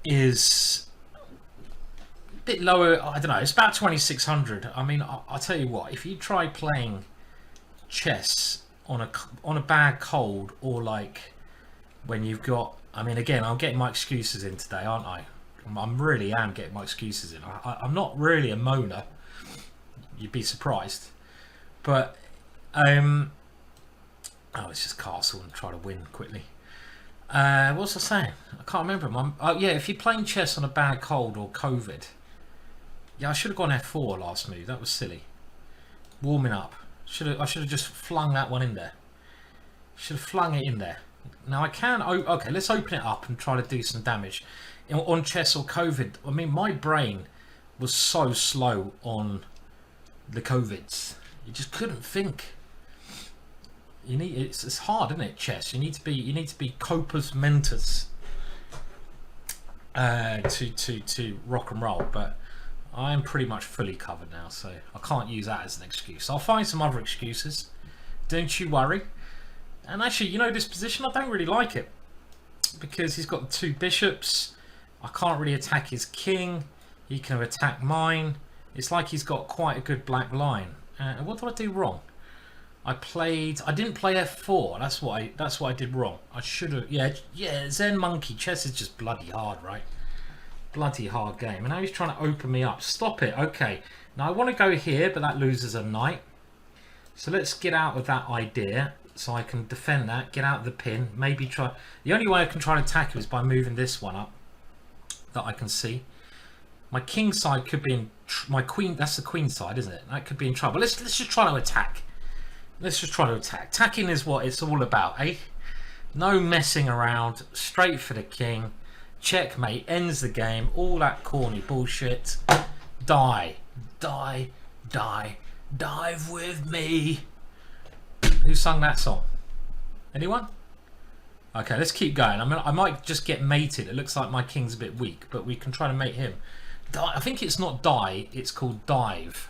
is a bit lower. I don't know. It's about 2600. I mean, I'll tell you what. If you try playing chess on a bad cold, or like when you've got, I mean, again, I'm getting my excuses in today, aren't I? I'm really am getting my excuses in. I'm not really a moaner. You'd be surprised. But let's just castle and try to win quickly. What was I saying? I can't remember. Yeah, if you're playing chess on a bad cold or COVID. Yeah, I should have gone F4 last move. That was silly. Warming up. I should have just flung that one in there. Should have flung it in there. Now I can. Okay, let's open it up and try to do some damage on chess or COVID. I mean, my brain was so slow on the COVIDs. You just couldn't think. You need it's hard, isn't it? Chess. You need to be corpus mentis to rock and roll. But I'm pretty much fully covered now, so I can't use that as an excuse. I'll find some other excuses. Don't you worry. And actually, you know, this position, I don't really like it because he's got the two bishops. I can't really attack his king. He can attack mine. It's like he's got quite a good black line. What did I do wrong? I didn't play F4. That's what I did wrong. I should have. Yeah. Zen Monkey. Chess is just bloody hard, right? Bloody hard game. And now he's trying to open me up. Stop it. Okay. Now I want to go here, but that loses a knight. So let's get out of that idea. So I can defend that. Get out of the pin. Maybe try. The only way I can try to attack him is by moving this one up. That I can see. My king side could be in. My queen. That's the queen side, isn't it? That could be in trouble. Let's just try to attack. Let's just try to attack. Attacking is what it's all about, eh? No messing around. Straight for the king. Checkmate. Ends the game. All that corny bullshit. Die. Die. Die. Dive with me. Who sung that song? Anyone? Okay, let's keep going. I might just get mated. It looks like my king's a bit weak, but we can try to mate him. I think it's not die. It's called dive.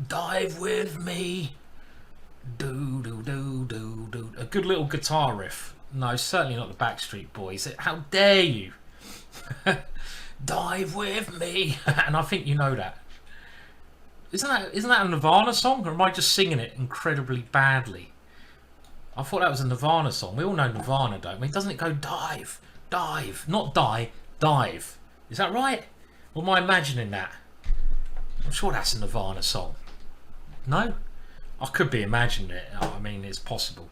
Dive with me. Do do do do do. A good little guitar riff. No, certainly not the Backstreet Boys. How dare you? Dive with me. And I think you know that. Isn't that a Nirvana song, or am I just singing it incredibly badly? I thought that was a Nirvana song. We all know Nirvana, don't we? Doesn't it go dive, dive, not die, dive? Is that right? Or am I imagining that? I'm sure that's a Nirvana song. No? I could be imagining it. I mean, it's possible.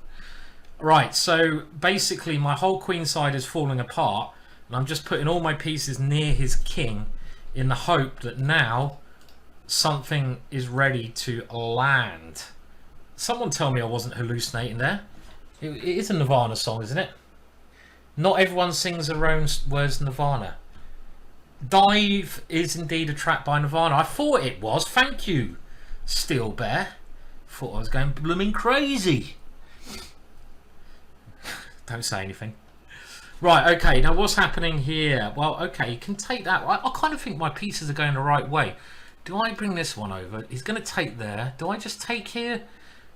Right, so basically my whole queen side is falling apart, and I'm just putting all my pieces near his king in the hope that now something is ready to land. Someone tell me I wasn't hallucinating there. It is a Nirvana song, isn't it? Not everyone sings their own words Nirvana. Dive is indeed a track by Nirvana. I thought it was. Thank you, Steel Bear. Thought I was going blooming crazy. Don't say anything. Right, okay, now what's happening here? Well, okay, you can take that. I kind of think my pieces are going the right way. Do I bring this one over? He's going to take there. Do I just take here?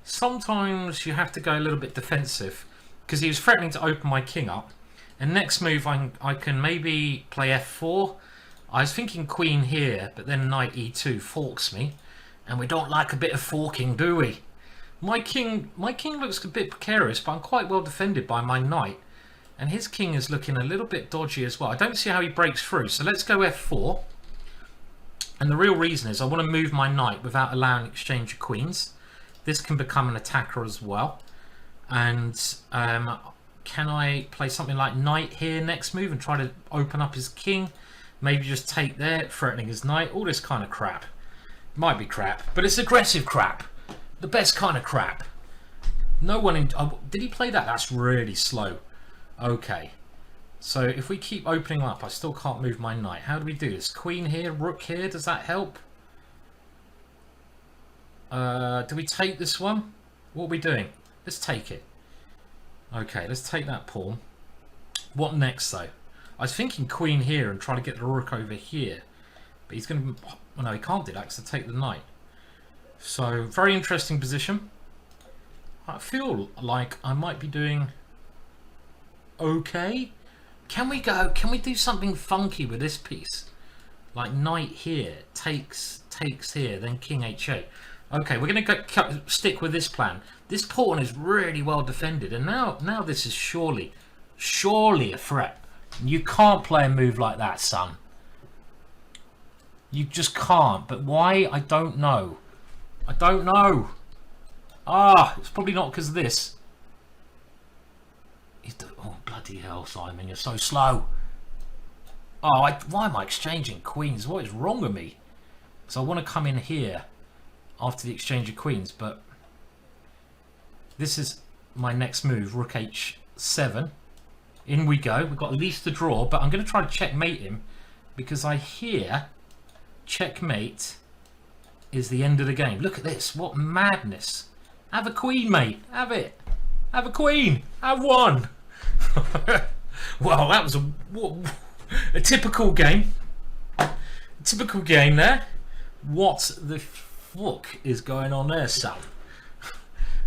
Sometimes you have to go a little bit defensive because he was threatening to open my king up. And next move, I can maybe play F4. I was thinking queen here, but then knight E2 forks me. And we don't like a bit of forking, do we? My king looks a bit precarious, but I'm quite well defended by my knight. And his king is looking a little bit dodgy as well. I don't see how he breaks through. So let's go F4. And the real reason is I want to move my knight without allowing exchange of queens. This can become an attacker as well. And can I play something like knight here next move and try to open up his king? Maybe just take there, threatening his knight. All this kind of crap. Might be crap, but it's aggressive crap. The best kind of crap. No one in... Oh, did he play that? That's really slow. Okay. So if we keep opening up, I still can't move my knight. How do we do this? Queen here, rook here. Does that help? Do we take this one? What are we doing? Let's take it. Okay, let's take that pawn. What next, though? I was thinking queen here and try to get the rook over here. But he's going to... Oh, no, he can't do that because I take the knight. So, very interesting position. I feel like I might be doing okay. Can we do something funky with this piece? Like knight here, takes here, then king h8. Okay, we're going to stick with this plan. This pawn is really well defended, and now this is surely a threat. You can't play a move like that, son. You just can't. But why? I don't know. I don't know. Ah, it's probably not because of this. Oh, bloody hell, Simon, you're so slow. Oh, why am I exchanging queens? What is wrong with me? So I want to come in here after the exchange of queens, but this is my next move, rook h7. In we go. We've got at least a draw, but I'm going to try to checkmate him because I hear checkmate is the end of the game. Look at this. What madness. Have a queen, mate. Have it. Have a queen. Have one. Well, that was a typical game. Typical game there. What the fuck is going on there, son?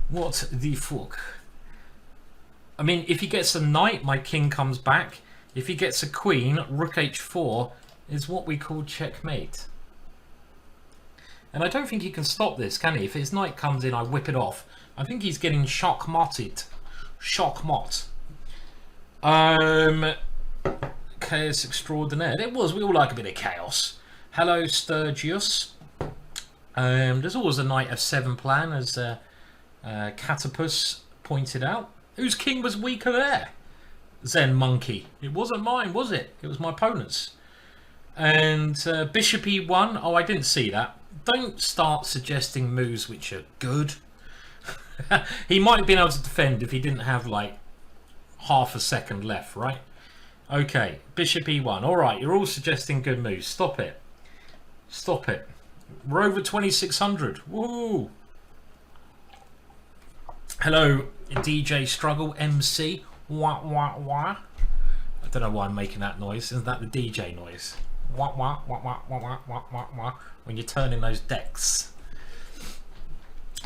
What the fuck? I mean, if he gets a knight, my king comes back. If he gets a queen, rook h4 is what we call checkmate. And I don't think he can stop this, can he? If his knight comes in, I whip it off. I think he's getting shock-motted. Shock-mot. Chaos extraordinaire. It was. We all like a bit of chaos. Hello, Sturgius. There's always a knight f7 plan, as Catapus pointed out. Whose king was weaker there? Zen Monkey. It wasn't mine, was it? It was my opponent's. And Bishop e1. Oh, I didn't see that. Don't start suggesting moves which are good. He might have been able to defend if he didn't have like half a second left, right? Okay, Bishop e1. All right, you're all suggesting good moves. Stop it. Stop it. We're over 2600. Woo! Hello, DJ Struggle MC. Wah wah wah. I don't know why I'm making that noise. Isn't that the DJ noise? Wah wah wah wah wah wah wah wah wah. When you're turning those decks.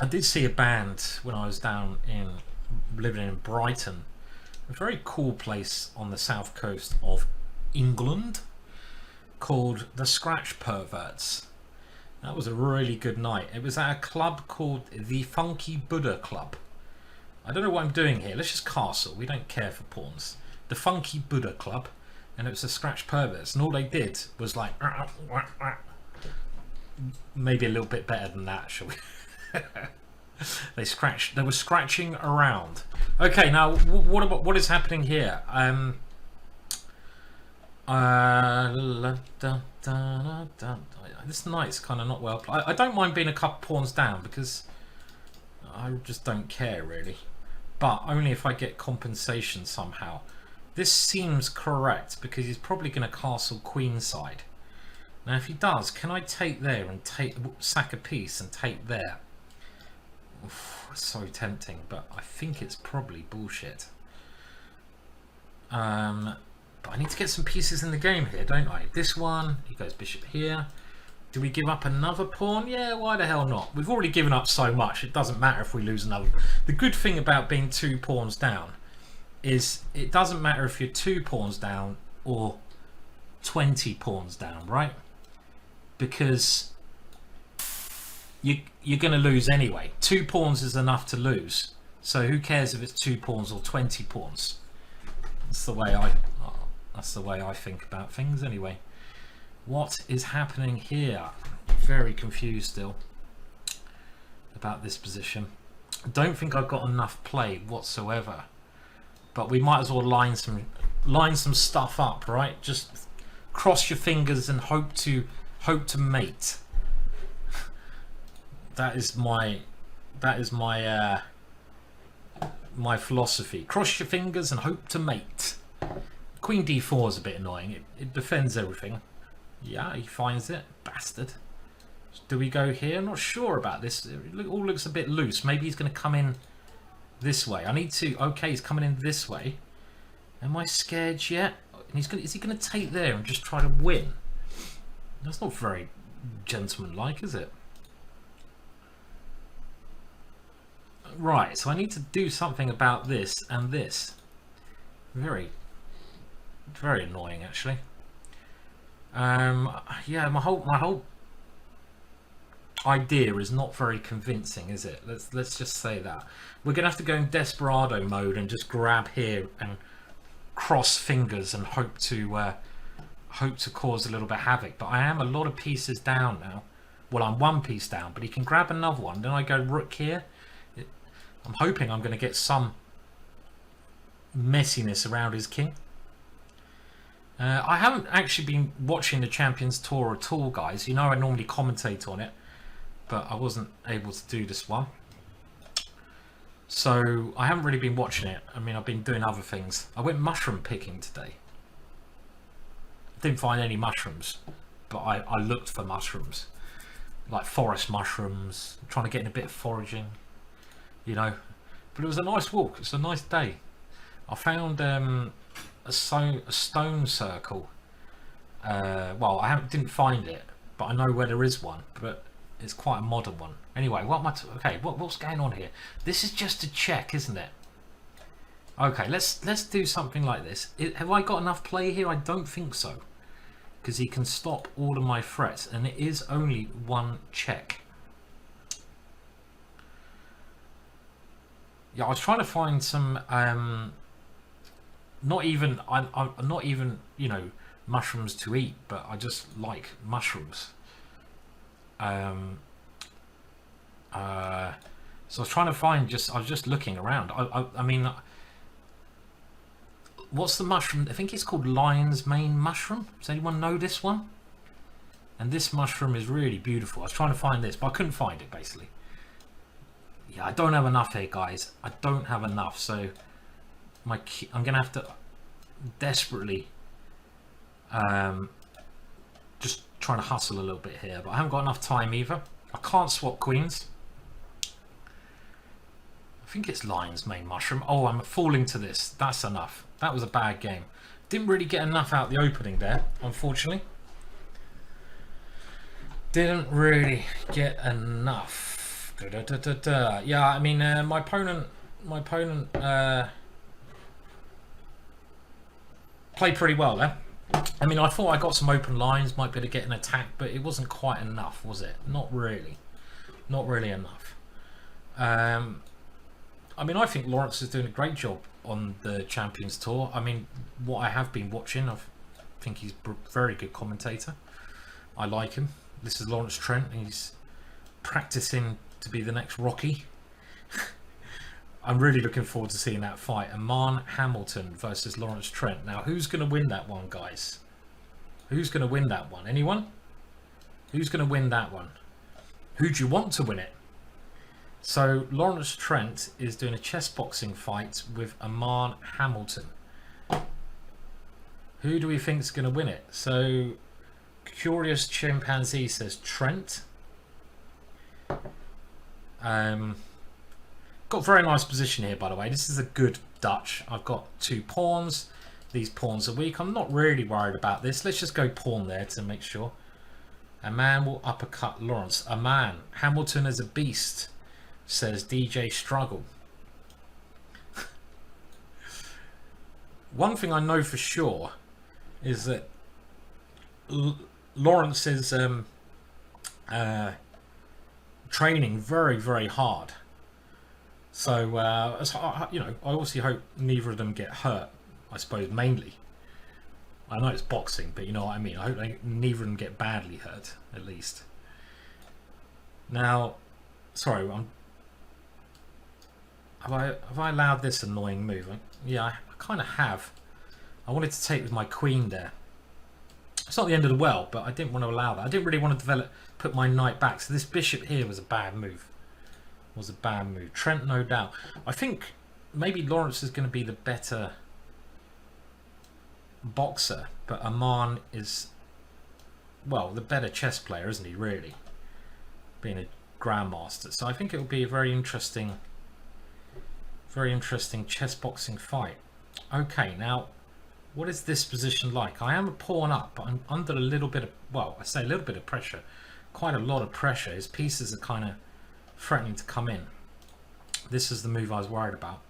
I did see a band when I was down in living in Brighton. A very cool place on the south coast of England called the Scratch Perverts. That was a really good night. It was at a club called the Funky Buddha Club. I don't know what I'm doing here. Let's just castle. We don't care for pawns. The Funky Buddha Club, and it was the Scratch Perverts, and all they did was like maybe a little bit better than that, shall we? They were scratching around. Okay, now what is happening here? This knight's kind of not well played. I don't mind being a couple pawns down because I just don't care really, but only if I get compensation somehow. This seems correct because he's probably going to castle queenside. Now if he does, can I take there and sack a piece and take there? Oof, it's so tempting, but I think it's probably bullshit. But I need to get some pieces in the game here, don't I? This one, he goes bishop here. Do we give up another pawn? Yeah, why the hell not? We've already given up so much, it doesn't matter if we lose another. The good thing about being 2 pawns down is it doesn't matter if you're 2 pawns down or 20 pawns down, right? Because you're going to lose anyway. 2 pawns is enough to lose. So who cares if it's 2 pawns or 20 pawns? That's the way I think about things anyway. What is happening here? Very confused still about this position. I don't think I've got enough play whatsoever. But we might as well line some stuff up, right? Just cross your fingers and hope to mate. That is my my philosophy. Cross your fingers and hope to mate. Queen d4 is a bit annoying. It defends everything. Yeah, he finds it. Bastard. Do we go here? I'm not sure about this. It all looks a bit loose. Maybe he's going to come in this way. I need to... Okay, he's coming in this way. Am I scared yet? And is he going to take there and just try to win? That's not very gentlemanlike, is it? Right, so I need to do something about this and this. Very Very annoying, actually. Yeah, my whole idea is not very convincing, is it? Let's just say that. We're gonna have to go in desperado mode and just grab here and cross fingers and hope to cause a little bit of havoc. But I am a lot of pieces down now. Well, I'm one piece down, but he can grab another one. Then I go rook here. I'm hoping I'm going to get some messiness around his king. I haven't actually been watching the Champions Tour at all, guys. You know I normally commentate on it, but I wasn't able to do this one. So I haven't really been watching it. I mean, I've been doing other things. I went mushroom picking today. Didn't find any mushrooms, but I looked for mushrooms. Like forest mushrooms, trying to get in a bit of foraging, you know. But it was a nice walk. It's a nice day. I found a stone circle. Well, didn't find it, but I know where there is one. But it's quite a modern one. Anyway, what's going on here? This is just a check, isn't it? Okay, let's do something like this. Have I got enough play here? I don't think so, because he can stop all of my threats, and it is only one check. Yeah, I was trying to find some not even you know, mushrooms to eat, but I just like mushrooms. So I was trying to find I was just looking around. I mean, what's the mushroom? I think it's called lion's mane mushroom. Does anyone know this one? And this mushroom is really beautiful. I was trying to find this, but I couldn't find it, basically. Yeah, I don't have enough here, guys. I don't have enough, so I'm gonna have to desperately just trying to hustle a little bit here, but I haven't got enough time either. I can't swap queens. I think it's lion's mane mushroom. Oh, I'm falling to this. That's enough. That was a bad game. Didn't really get enough out the opening there, unfortunately. Didn't really get enough. Yeah, I mean, my opponent played pretty well there. I mean, I thought I got some open lines, might be able to get an attack, but it wasn't quite enough, was it? Not really enough. I mean, I think Lawrence is doing a great job on the Champions Tour. I mean, what I have been watching, I think he's a very good commentator. I like him. This is Lawrence Trent. He's practicing to be the next Rocky. I'm really looking forward to seeing that fight. Aman Hamilton versus Lawrence Trent. Now, who's going to win that one, guys? Who's going to win that one? Anyone? Who's going to win that one? Who do you want to win it? So, Lawrence Trent is doing a chess boxing fight with Aman Hamilton. Who do we think is going to win it? So, Curious Chimpanzee says Trent. Got a very nice position here, by the way. This is a good Dutch. I've got 2 pawns. These pawns are weak. I'm not really worried about this. Let's just go pawn there to make sure. A man will uppercut Lawrence. A man. Hamilton is a beast, says DJ Struggle. One thing I know for sure is that Lawrence is training very, very hard. So, you know, I obviously hope neither of them get hurt, I suppose, mainly. I know it's boxing, but you know what I mean. I hope neither of them get badly hurt, at least. Now, sorry, have I allowed this annoying move? Yeah, I kind of have. I wanted to take with my queen there. It's not the end of the world, but I didn't want to allow that. I didn't really want to put my knight back. So this bishop here was a bad move. Trent, no doubt. I think maybe Lawrence is going to be the better boxer, but Aman is, well, the better chess player, isn't he, really? Being a grandmaster. So I think it will be a very interesting chess boxing fight. Okay, now, what is this position like? I am a pawn up, but I'm under a little bit of, well, I say a little bit of pressure. Quite a lot of pressure. His pieces are kind of threatening to come in. This is the move I was worried about.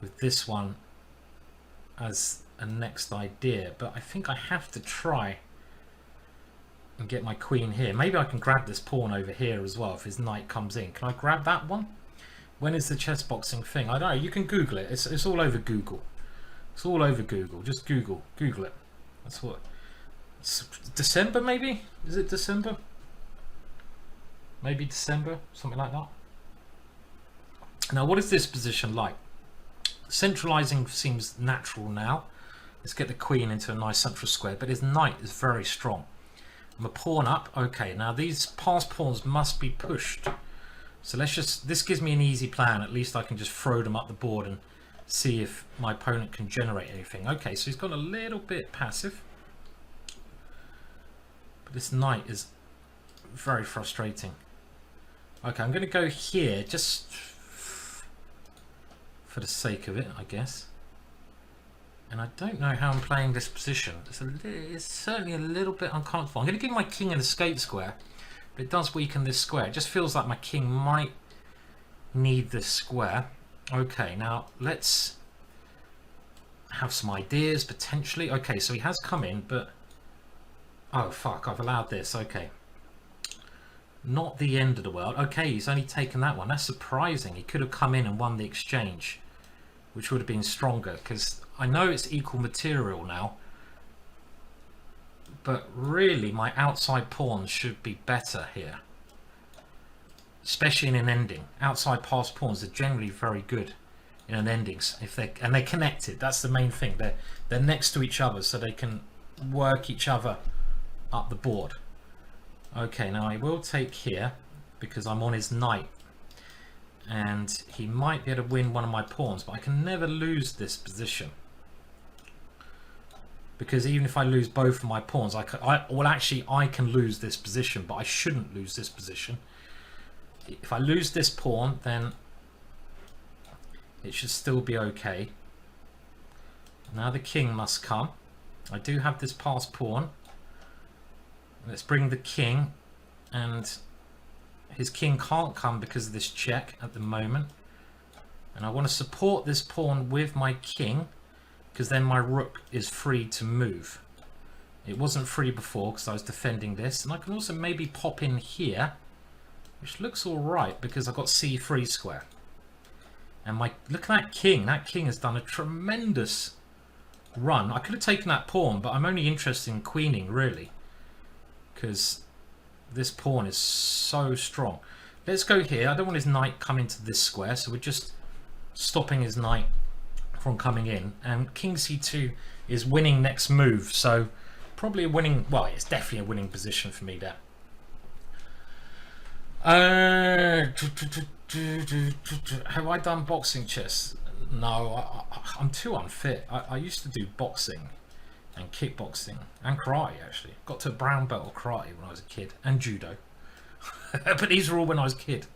With this one as a next idea, but I think I have to try and get my queen here. Maybe I can grab this pawn over here as well if his knight comes in. Can I grab that one? When is the chess boxing thing? I don't know. You can Google it. It's all over Google. It's all over Google. Just Google it. That's what. It's December maybe? Is it December? Maybe December, something like that. Now, what is this position like? Centralizing seems natural now. Let's get the queen into a nice central square, but his knight is very strong. I'm a pawn up. Okay, now these passed pawns must be pushed. So let's just, this gives me an easy plan. At least I can just throw them up the board and see if my opponent can generate anything. Okay, so he's got a little bit passive. But this knight is very frustrating. Okay, I'm going to go here just for the sake of it, I guess. And I don't know how I'm playing this position. It's certainly a little bit uncomfortable. I'm going to give my king an escape square, but it does weaken this square. It just feels like my king might need this square. Okay, now let's have some ideas potentially. Okay, so he has come in, but oh fuck, I've allowed this. Okay, not the end of the world. Okay, he's only taken that one. That's surprising. He could have come in and won the exchange, which would have been stronger, because I know it's equal material now, but really my outside pawns should be better here, especially in an ending. Outside passed pawns are generally very good in an endings if they're connected. That's the main thing. They're next to each other, so they can work each other up the board. Okay, now I will take here because I'm on his knight, and he might be able to win one of my pawns, but I can never lose this position, because even if I lose both of my pawns, I can lose this position, but I shouldn't lose this position. If I lose this pawn, then it should still be okay. Now the king must come. I do have this passed pawn. Let's bring the king, and his king can't come because of this check at the moment. And I want to support this pawn with my king, because then my rook is free to move. It wasn't free before because I was defending this. And I can also maybe pop in here, which looks all right because I've got c3 square. And look at that king. That king has done a tremendous run. I could have taken that pawn, but I'm only interested in queening really, because this pawn is so strong. Let's go here. I don't want his knight come into this square, so we're just stopping his knight from coming in. And king c2 is winning next move, so probably a winning, well, it's definitely a winning position for me there. Have I done boxing chess? No, I'm too unfit. I used to do boxing and kickboxing and karate, actually. Got to brown belt of karate when I was a kid, and judo. But these are all when I was a kid.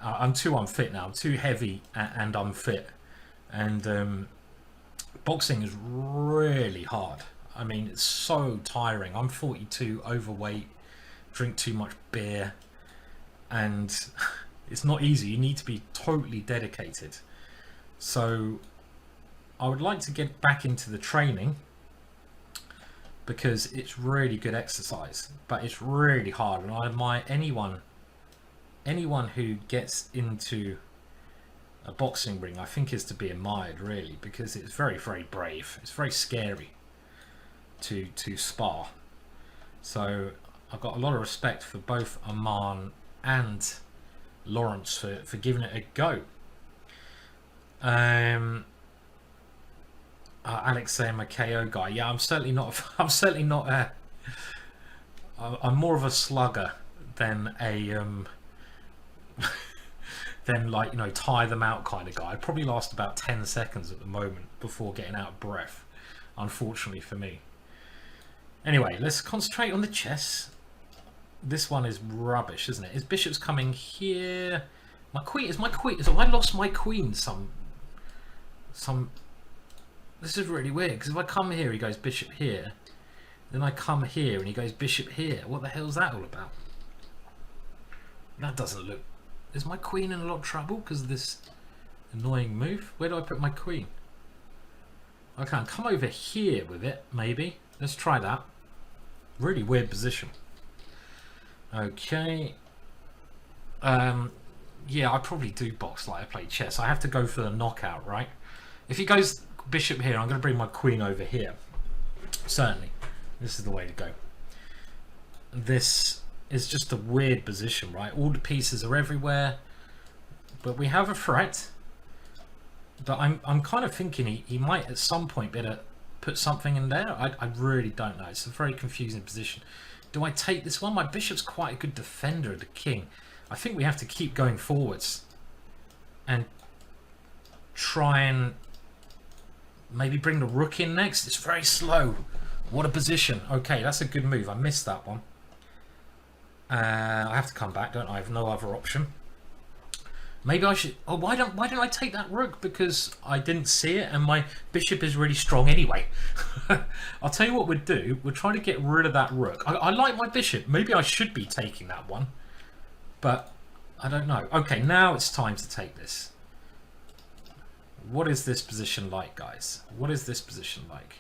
I'm too unfit now. I'm too heavy and unfit. And boxing is really hard. I mean, it's so tiring. I'm 42, overweight, drink too much beer, and it's not easy. You need to be totally dedicated. So I would like to get back into the training, because it's really good exercise, but it's really hard. And I admire anyone who gets into a boxing ring. I think is to be admired, really, because it's very, very brave. It's very scary to spar. So I've got a lot of respect for both Aman and Lawrence for giving it a go. Alex saying I'm a KO guy. Yeah, I'm certainly not. I'm more of a slugger than a than, like, you know, tie them out kind of guy. I'd probably last about 10 seconds at the moment before getting out of breath, unfortunately for me. Anyway, let's concentrate on the chess. This one is rubbish, isn't it? His bishop's coming here. My queen is my queen. So I lost my queen. This is really weird, because if I come here, he goes bishop here. Then I come here and he goes bishop here. What the hell's that all about? That doesn't look... Is my queen in a lot of trouble because of this annoying move? Where do I put my queen? Okay, I'll come over here with it, maybe. Let's try that. Really weird position. Okay. Yeah, I probably do box like I play chess. I have to go for the knockout, right? If he goes bishop here, I'm going to bring my queen over here. Certainly. This is the way to go. This is just a weird position, right? All the pieces are everywhere. But we have a threat. But I'm kind of thinking he might at some point better put something in there. I really don't know. It's a very confusing position. Do I take this one? My bishop's quite a good defender of the king. I think we have to keep going forwards and try and maybe bring the rook in next. It's very slow. What a position. Okay, that's a good move. I missed that one. I have to come back, don't I? I have no other option. Maybe I should... Oh, why don't I take that rook? Because I didn't see it and my bishop is really strong anyway. I'll tell you what we'll do. We'll try to get rid of that rook. I like my bishop. Maybe I should be taking that one. But I don't know. Okay, now it's time to take this. What is this position like, guys? What is this position like?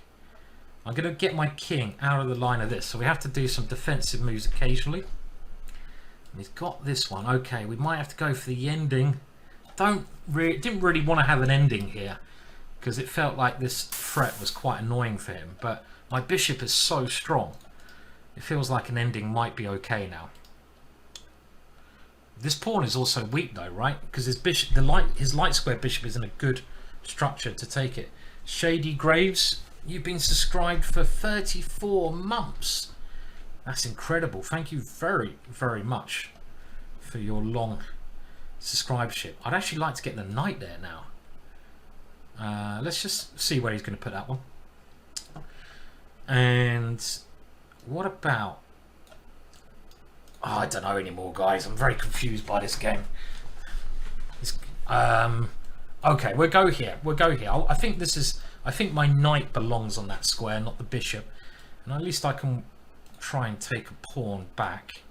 I'm going to get my king out of the line of this. So we have to do some defensive moves occasionally. And he's got this one. Okay, we might have to go for the ending. Didn't really want to have an ending here because it felt like this threat was quite annoying for him. But my bishop is so strong. It feels like an ending might be okay now. This pawn is also weak though, right? Because his bishop, his light square bishop is in a good structure to take it. Shady Graves, you've been subscribed for 34 months. That's incredible. Thank you very, very much for your long subscribership. I'd actually like to get the knight there now. Let's just see where he's going to put that one. And what about... Oh, I don't know anymore, guys. I'm very confused by this game. Okay, we'll go here. We'll go here. I think this is... I think my knight belongs on that square, not the bishop. And at least I can try and take a pawn back.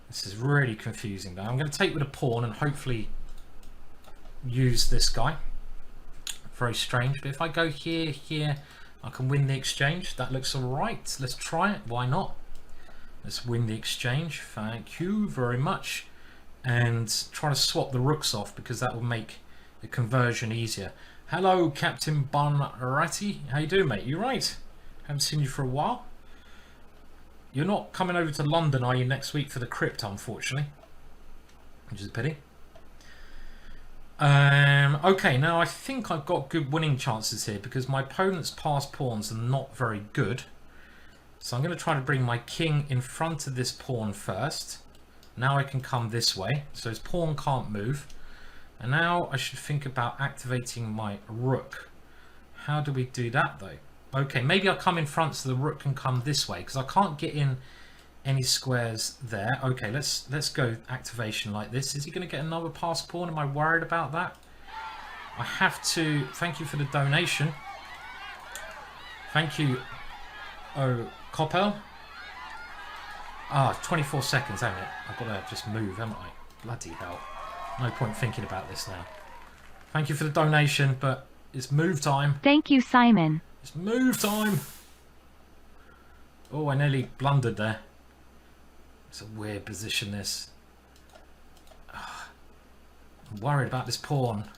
This is really confusing though. I'm going to take with a pawn and hopefully use this guy. Very strange. But if I go here, I can win the exchange. That looks alright. Let's try it. Why not? Let's win the exchange. Thank you very much. And try to swap the rooks off because that will make the conversion easier. Hello, Captain Bonratti. How you doing, mate? You right? Haven't seen you for a while. You're not coming over to London, are you, next week for the crypt, unfortunately? Which is a pity. Okay, now I think I've got good winning chances here because my opponent's passed pawns are not very good. So I'm going to try to bring my king in front of this pawn first. Now I can come this way, so his pawn can't move. And now I should think about activating my rook. How do we do that though? Okay, maybe I'll come in front so the rook can come this way because I can't get in any squares there. Okay, let's go activation like this. Is he going to get another passed pawn? Am I worried about that? I have to... Thank you for the donation. Thank you, oh, Coppel. Ah, 24 seconds, haven't it? I've got to just move, haven't I? Bloody hell. No point thinking about this now. Thank you for the donation, but it's move time. Thank you, Simon. It's move time. Oh, I nearly blundered there. It's a weird position, this. I'm worried about this pawn.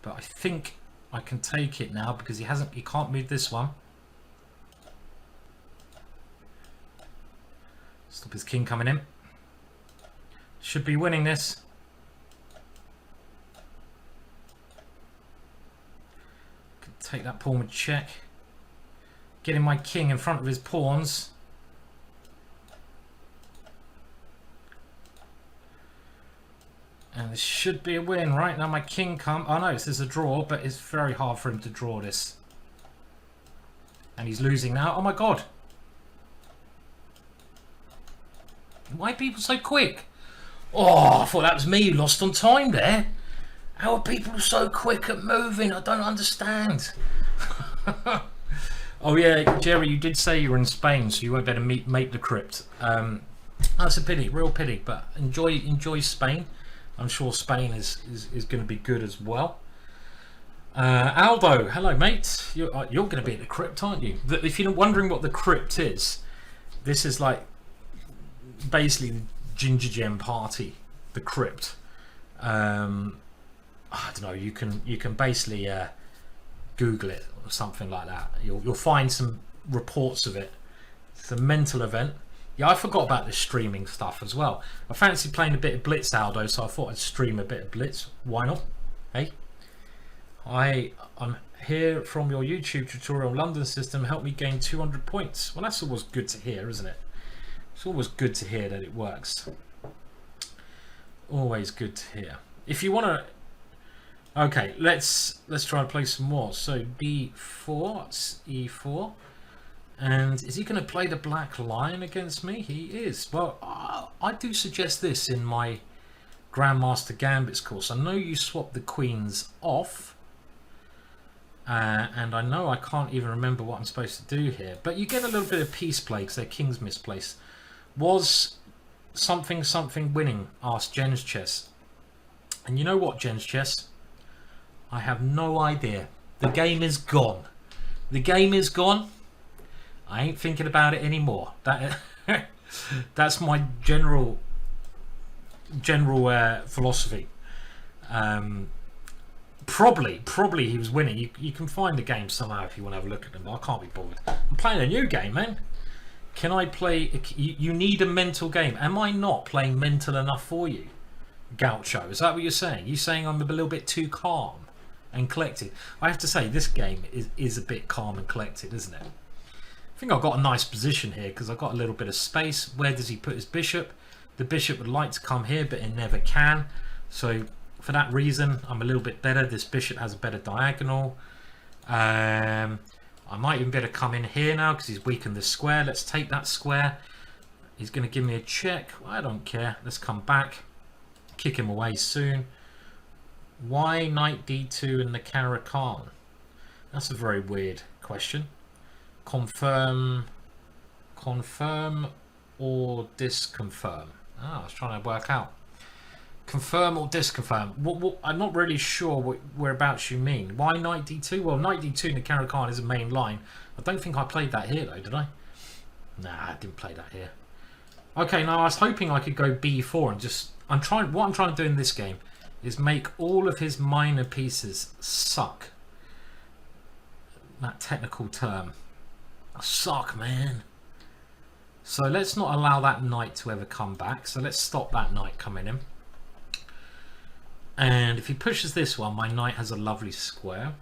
But I think I can take it now because he can't move this one. Stop his king coming in. Should be winning this. Take that pawn with check. Getting my king in front of his pawns. And this should be a win, right? Now my king come. Oh no, this is a draw, but it's very hard for him to draw this. And he's losing now. Oh my god. Why are people so quick? Oh, I thought that was me who lost on time there. How are people so quick at moving? I don't understand. Oh yeah, Jerry, you did say you were in Spain, so you won't be able to make the crypt. That's a pity, real pity. But enjoy Spain. I'm sure Spain is going to be good as well. Aldo, hello mate. You're going to be at the crypt, aren't you? If you're wondering what the crypt is, this is like basically the GingerGM party, the crypt. I don't know. You can basically Google it or something like that. You'll find some reports of it. It's a mental event. Yeah, I forgot about the streaming stuff as well. I fancy playing a bit of Blitz, Aldo, so I thought I'd stream a bit of Blitz. Why not? Hey, I'm here from your YouTube tutorial London system. Help me gain 200 points. Well, that's always good to hear, isn't it? It's always good to hear that it works. Always good to hear. If you want to, okay, let's try and play some more. So B4, it's E4, and is he going to play the black lion against me? He is. Well, I do suggest this in my Grandmaster Gambits course. I know you swap the queens off, and I know I can't even remember what I'm supposed to do here, but you get a little bit of piece play because their king's misplaced. Was something winning? Asked Jen's Chess. And you know what, Jen's Chess? I have no idea. The game is gone. The game is gone. I ain't thinking about it anymore. That's my general philosophy. Probably he was winning. You can find the game somehow if you want to have a look at them, but I can't be bothered. I'm playing a new game, man. Can I play? You need a mental game. Am I not playing mental enough for you, Gaucho? Is that what you're saying? You're saying I'm a little bit too calm and collected. I have to say this game is a bit calm and collected, isn't it? I think I've got a nice position here because I've got a little bit of space. Where does he put his bishop? The bishop would like to come here, but it never can. So for that reason, I'm a little bit better. This bishop has a better diagonal. I might even be able to come in here now because he's weakened this square. Let's take that square. He's going to give me a check. I don't care. Let's come back. Kick him away soon. Why knight d2 in the Caro-Kann? That's a very weird question. Confirm or disconfirm? I was trying to work out. Confirm or disconfirm? What, I'm not really sure whereabouts you mean. Why knight d2? Well, knight d2 in the Caro-Kann is a main line. I don't think I played that here though, did I? Nah, I didn't play that here. Okay, now I was hoping I could go b4 and just... What I'm trying to do in this game is make all of his minor pieces suck. That technical term. Suck, man. So let's not allow that knight to ever come back. So let's stop that knight coming in. And if he pushes this one, my knight has a lovely square.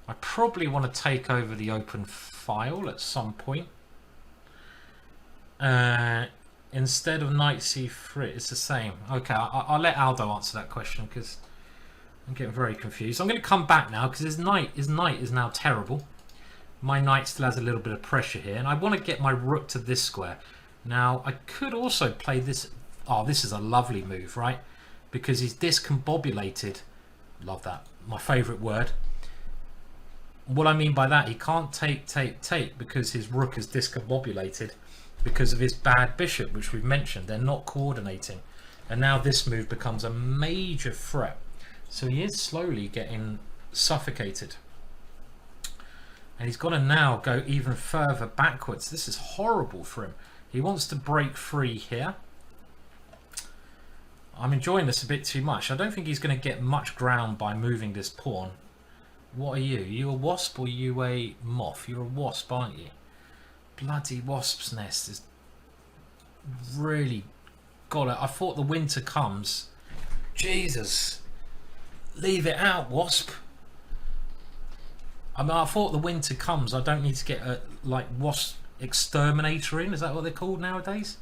I probably want to take over the open file at some point. Instead of knight c3, it's the same. Okay, I'll let Aldo answer that question because I'm getting very confused. I'm going to come back now because his knight is now terrible. My knight still has a little bit of pressure here, and I want to get my rook to this square. Now, I could also play this. Oh, this is a lovely move, right? Because he's discombobulated. Love that. My favourite word. What I mean by that, he can't take because his rook is discombobulated because of his bad bishop, which we've mentioned. They're not coordinating. And now this move becomes a major threat. So he is slowly getting suffocated. And he's got to now go even further backwards. This is horrible for him. He wants to break free here. I'm enjoying this a bit too much. I don't think he's going to get much ground by moving this pawn. What are you? Are you a wasp or are you a moth? You're a wasp, aren't you? Bloody wasp's nest is really got it. I thought the winter comes. Jesus. Leave it out, wasp. I mean, I thought the winter comes. I don't need to get a wasp exterminator in. Is that what they're called nowadays?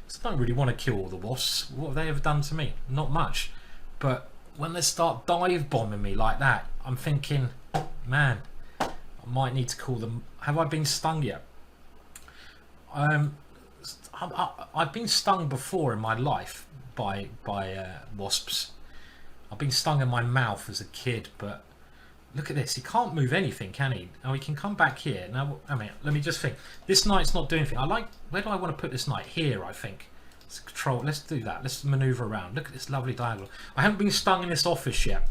I don't really want to kill all the wasps. What have they ever done to me? Not much. But when they start dive bombing me like that, I'm thinking, man, I might need to call them. Have I been stung yet? I've been stung before in my life by wasps. I've been stung in my mouth as a kid, but look at this. He can't move anything, can he? Now he can come back here. Now, I mean, let me just think. This knight's not doing anything. Where do I want to put this knight? Here, I think. Let's control. Let's do that. Let's maneuver around. Look at this lovely diagonal. I haven't been stung in this office yet,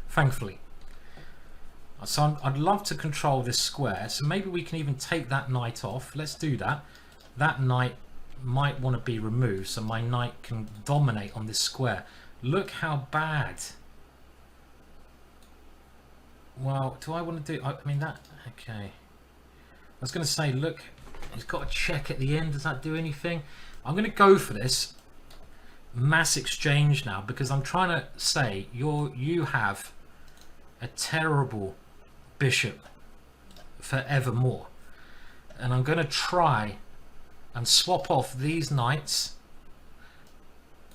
thankfully. So I'd love to control this square, so maybe we can even take that knight off. Let's do that. That knight might want to be removed so my knight can dominate on this square. Look how bad. Well, do I want to do... I mean, that... Okay. I was going to say, look, he's got a check at the end. Does that do anything? I'm going to go for this mass exchange now because I'm trying to say you have a terrible bishop forevermore. And I'm going to try and swap off these knights.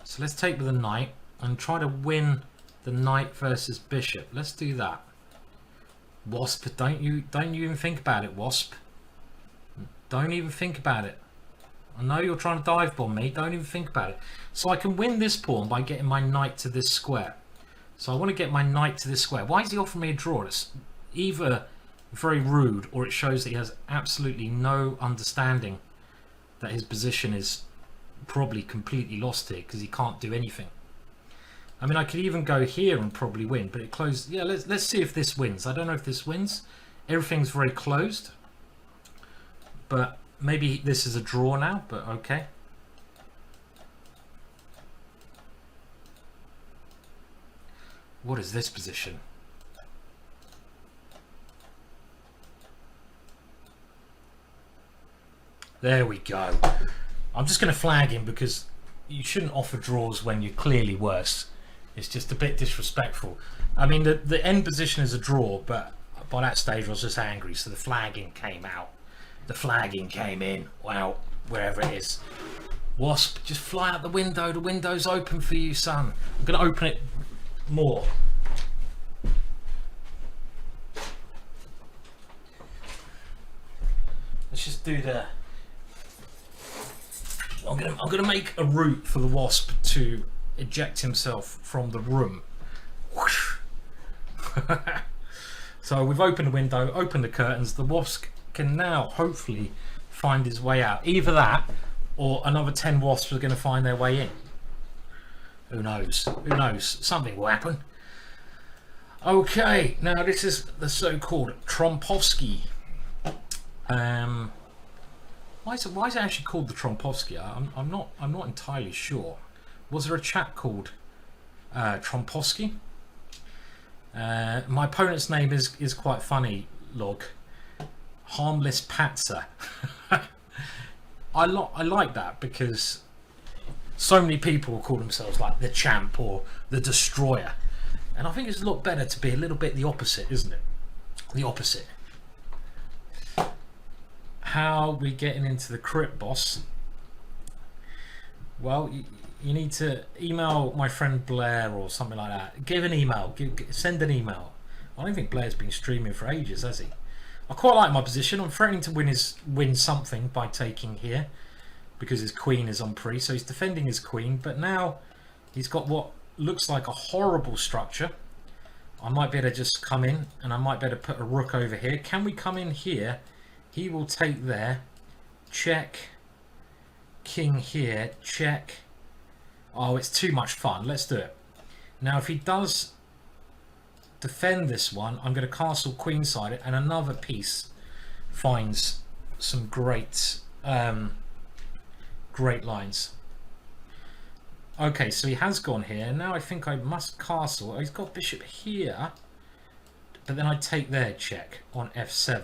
So let's take with the knight and try to win the knight versus bishop. Let's do that. Wasp, don't you even think about it, Wasp. Don't even think about it. I know you're trying to dive bomb me. Don't even think about it. So I can win this pawn by getting my knight to this square. So I want to get my knight to this square. Why is he offering me a draw? It's either very rude or it shows that he has absolutely no understanding that his position is probably completely lost here because he can't do anything. I mean, I could even go here and probably win, but it closed. Yeah, let's see if this wins. I don't know if this wins. Everything's very closed. But maybe this is a draw now, but okay. What is this position? There we go. I'm just going to flag him because you shouldn't offer draws when you're clearly worse. It's just a bit disrespectful. I mean, the end position is a draw, but by that stage I was just angry, so the flagging came out. The flagging came in. Wow, wherever it is. Wasp, just fly out the window. The window's open for you, son. I'm going to open it more. Let's just do the... I'm gonna make a route for the Wasp to eject himself from the room. Whoosh. So we've opened the window, opened the curtains. The Wasp can now hopefully find his way out. Either that or another 10 Wasps are going to find their way in. Who knows? Who knows? Something will happen. Okay, now this is the so-called Trompovsky. Why is it actually called the Trompovsky? I'm not entirely sure. Was there a chap called Trompovsky? My opponent's name is quite funny, Log. Harmless Patzer. I like that because so many people call themselves like the champ or the destroyer, and I think it's a lot better to be a little bit the opposite, isn't it? The opposite. How are we getting into the crypt, boss? Well, you need to email my friend Blair or something like that. Give an email. Send an email. I don't think Blair's been streaming for ages, has he? I quite like my position. I'm threatening to win something by taking here because his queen is on pre, so he's defending his queen. But now he's got what looks like a horrible structure. I might be able to just come in, and I might be able to put a rook over here. Can we come in here? He will take there. Check. King here. Check. Oh, it's too much fun. Let's do it. Now, if he does defend this one, I'm going to castle queenside it, and another piece finds some great lines. Okay, so he has gone here. Now I think I must castle. Oh, he's got bishop here, but then I take there. Check on f7.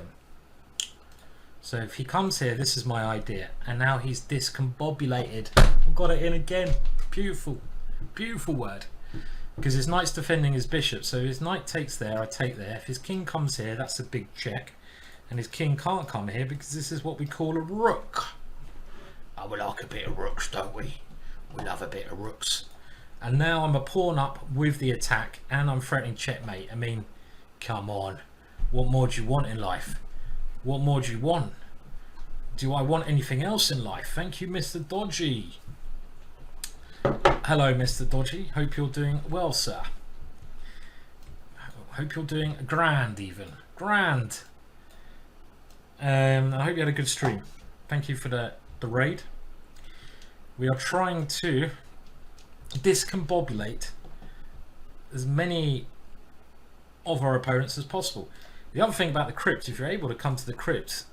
So if he comes here, this is my idea. And now he's discombobulated. I've got it in again. Beautiful. Beautiful word. Because his knight's defending his bishop. So his knight takes there, I take there. If his king comes here, that's a big check. And his king can't come here because this is what we call a rook. Oh, we like a bit of rooks, don't we? We love a bit of rooks. And now I'm a pawn up with the attack. And I'm threatening checkmate. I mean, come on. What more do you want in life? What more do you want? Do I want anything else in life? Thank you, Mr. Dodgy. Hello, Mr. Dodgy. Hope you're doing well, sir. Hope you're doing grand, even. Grand. I hope you had a good stream. Thank you for the raid. We are trying to discombobulate as many of our opponents as possible. The other thing about the crypt, if you're able to come to the crypt,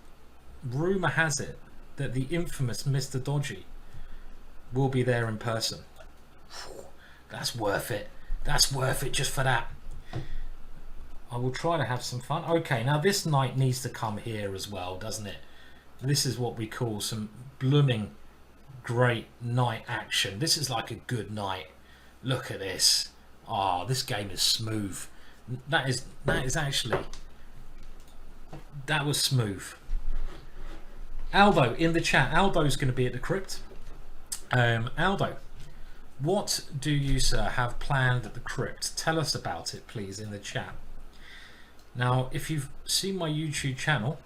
rumour has it that the infamous Mr. Dodgy will be there in person. That's worth it. That's worth it just for that. I will try to have some fun. Okay, now this knight needs to come here as well, doesn't it? This is what we call some blooming great knight action. This is like a good knight. Look at this. Oh, this game is smooth. That is actually, that was smooth. Aldo in the chat. Aldo's going to be at the crypt. Aldo, what do you, sir, have planned at the crypt? Tell us about it, please, in the chat. Now, if you've seen my YouTube channel,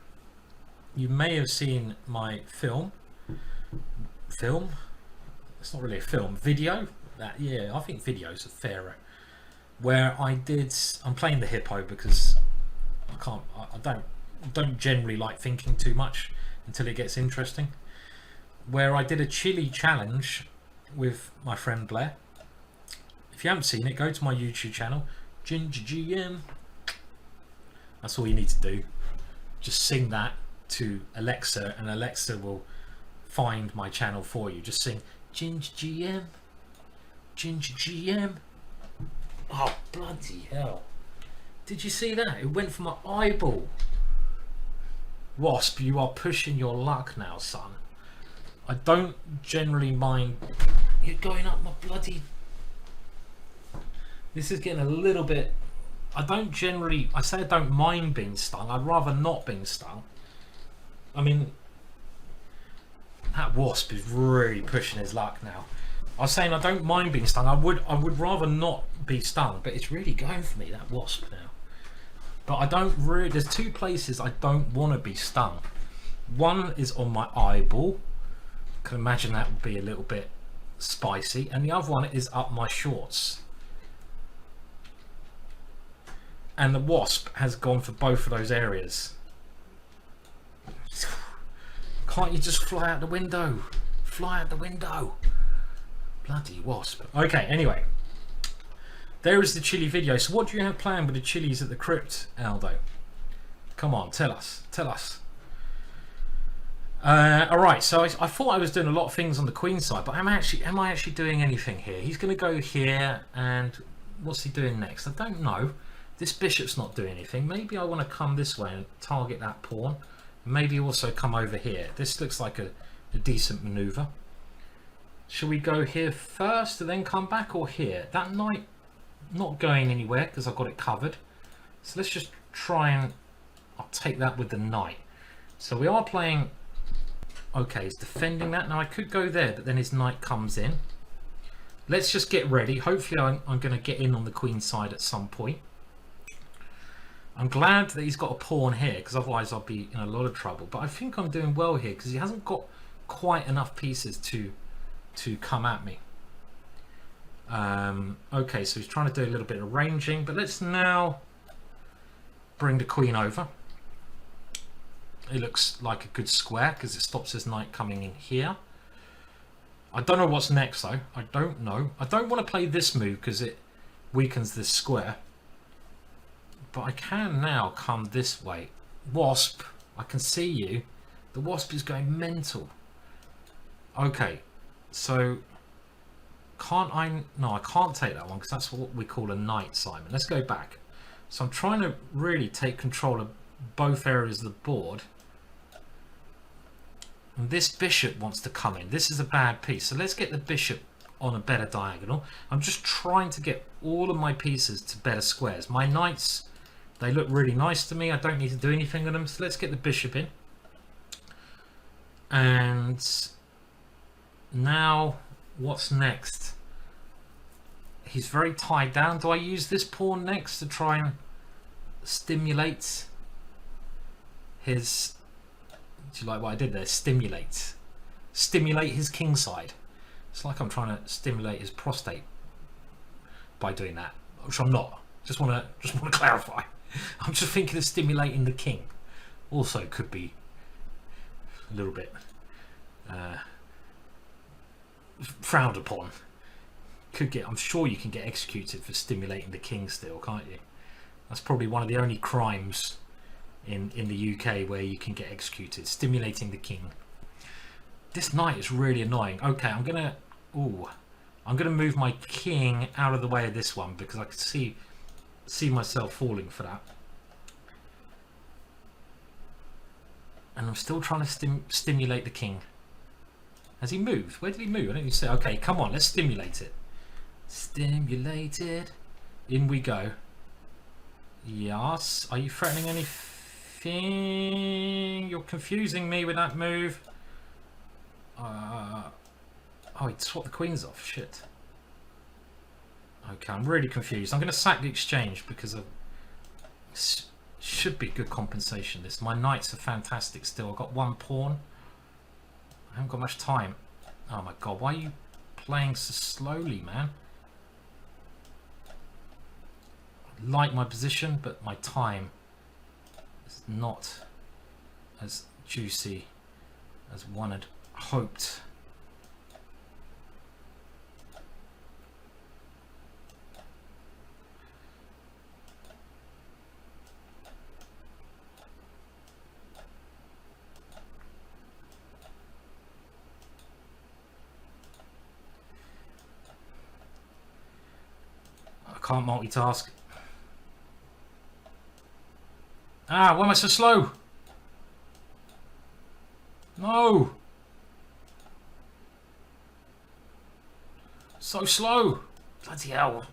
you may have seen my film. It's not really a film. Video. Yeah, I think videos are fairer. Where I'm playing the hippo because I don't generally like thinking too much until it gets interesting. Where I did a chili challenge with my friend Blair. If you haven't seen it, go to my YouTube channel, GingerGM. That's all you need to do. Just sing that to Alexa and Alexa will find my channel for you. Just sing GingerGM, GingerGM. Oh, bloody hell. Did you see that? It went for my eyeball. Wasp, you are pushing your luck now, son. I don't generally mind. You're going up my bloody... This is getting a little bit... I say I don't mind being stung. I'd rather not being stung. I mean, that wasp is really pushing his luck now. I was saying I don't mind being stung. I would rather not be stung, but it's really going for me, that wasp now. But I don't really... There's two places I don't want to be stung. One is on my eyeball. I can imagine that would be a little bit spicy. And the other one is up my shorts. And the wasp has gone for both of those areas. Can't you just fly out the window? Fly out the window. Bloody wasp. Okay, anyway. There is the chili video. So what do you have planned with the chilies at the crypt, Aldo? Come on, tell us. Tell us. Alright, so I thought I was doing a lot of things on the queen side, but am I actually doing anything here? He's going to go here, and what's he doing next? I don't know. This bishop's not doing anything. Maybe I want to come this way and target that pawn. Maybe also come over here. This looks like a decent maneuver. Shall we go here first and then come back, or here? That knight not going anywhere because I've got it covered. So let's just try and... I'll take that with the knight. So we are playing... Okay, he's defending that. Now I could go there, but then his knight comes in. Let's just get ready. Hopefully I'm going to get in on the queen side at some point. I'm glad that he's got a pawn here, because otherwise I'll be in a lot of trouble. But I think I'm doing well here, because he hasn't got quite enough pieces to come at me. Okay, so he's trying to do a little bit of ranging, but let's now bring the queen over. It looks like a good square, because it stops his knight coming in here. I don't know what's next, though. I don't know. I don't want to play this move, because it weakens this square. But I can now come this way. Wasp, I can see you. The wasp is going mental. Okay, so can't I... No, I can't take that one because that's what we call a knight, Simon. Let's go back. So I'm trying to really take control of both areas of the board. And this bishop wants to come in. This is a bad piece. So let's get the bishop on a better diagonal. I'm just trying to get all of my pieces to better squares. My knights... They look really nice to me. I don't need to do anything with them. So let's get the bishop in. And now what's next? He's very tied down. Do I use this pawn next to try and stimulate his... Do you like what I did there? Stimulate. Stimulate his king side. It's like I'm trying to stimulate his prostate by doing that, which I'm not. Just want to clarify. I'm just thinking of stimulating the king. Also could be a little bit frowned upon. Could get... I'm sure you can get executed for stimulating the king still, can't you? That's probably one of the only crimes in the UK where you can get executed, stimulating the king. This knight is really annoying. Okay, I'm gonna move my king out of the way of this one because I can see myself falling for that. And I'm still trying to stimulate the king. Has he moved? Where did he move? I don't even see. Okay, come on, let's stimulate it. Stimulate it. In we go. Yes. Are you threatening anything? You're confusing me with that move. Oh, he swapped the queens off. Shit. Okay, I'm really confused. I'm going to sack the exchange because of... Should be good compensation, this. My knights are fantastic still. I've got one pawn. I haven't got much time. Oh my god, why are you playing so slowly, man? I like my position, but my time is not as juicy as one had hoped. I can't multitask. Ah, why am I so slow? No! So slow! Bloody hell.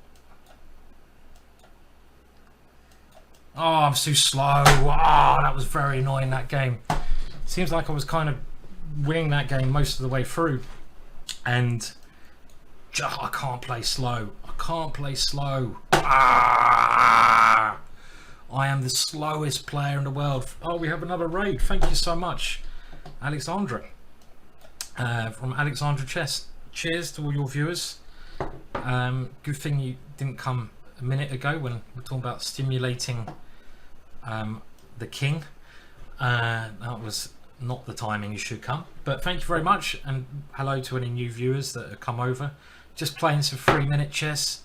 Oh, I'm too slow. Ah, that was very annoying, that game. Seems like I was kind of winning that game most of the way through. And I can't play slow. I can't play slow. Ah! I am the slowest player in the world. Oh, we have another raid. Thank you so much, Alexandra. From Alexandra Chess. Cheers to all your viewers. Good thing you didn't come a minute ago when we're talking about stimulating the king. That was not the timing you should come. But thank you very much, and hello to any new viewers that have come over. Just playing some 3-minute chess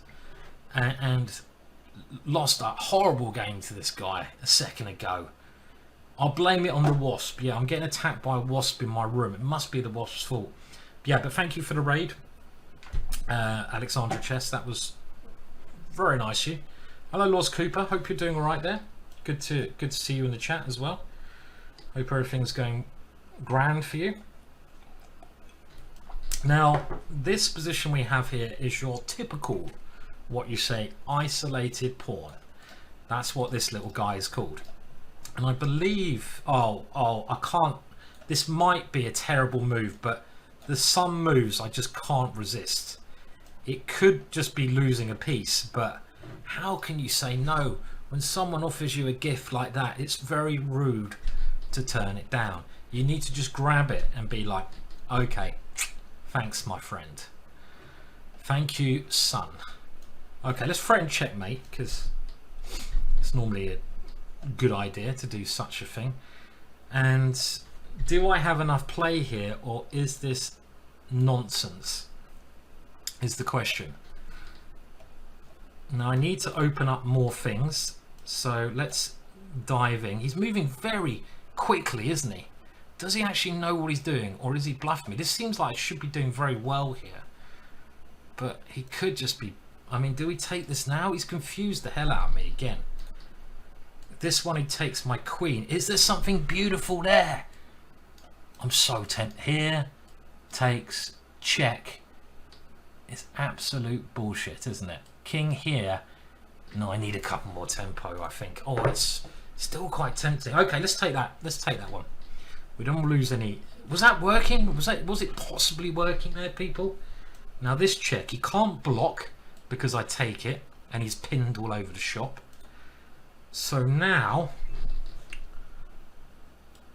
and lost that horrible game to this guy a second ago. I'll blame it on the wasp. Yeah, I'm getting attacked by a wasp in my room. It must be the wasp's fault. Yeah, but thank you for the raid, Alexandra Chess. That was very nice of you. Hello, Lord Cooper. Hope you're doing all right there. Good to see you in the chat as well. Hope everything's going grand for you. Now, this position we have here is your typical, what you say, isolated pawn. That's what this little guy is called. And I believe, I can't, this might be a terrible move, but there's some moves I just can't resist. It could just be losing a piece, but how can you say no when someone offers you a gift like that? It's very rude to turn it down. You need to just grab it and be like, okay, thanks, my friend. Thank you, son. Okay, let's threaten checkmate, because it's normally a good idea to do such a thing. And do I have enough play here, or is this nonsense? Is the question. Now I need to open up more things, so let's dive in. He's moving very quickly, isn't he? Does he actually know what he's doing, or is he bluffing me? This seems like I should be doing very well here, but he could just be... I mean, do we take this now? He's confused the hell out of me again. This one, he takes my queen. Is there something beautiful there? I'm so tempted. Here takes check. It's absolute bullshit, isn't it? King here. No, I need a couple more tempo, I think. Oh, it's still quite tempting. Okay, let's take that. Let's take that one. We don't lose any. Was that working? Was it possibly working there, people? Now this check, he can't block because I take it, and he's pinned all over the shop. So now,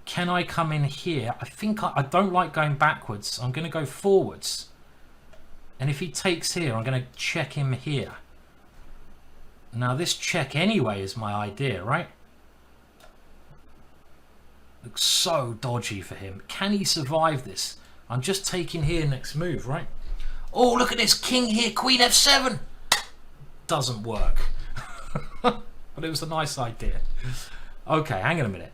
can I come in here? I think I don't like going backwards. I'm going to go forwards. And if he takes here, I'm going to check him here. Now this check anyway is my idea, right? Looks so dodgy for him. Can he survive this? I'm just taking here next move, right? Oh, look at this. King here, queen f7. Doesn't work. But it was a nice idea. Okay, hang on a minute.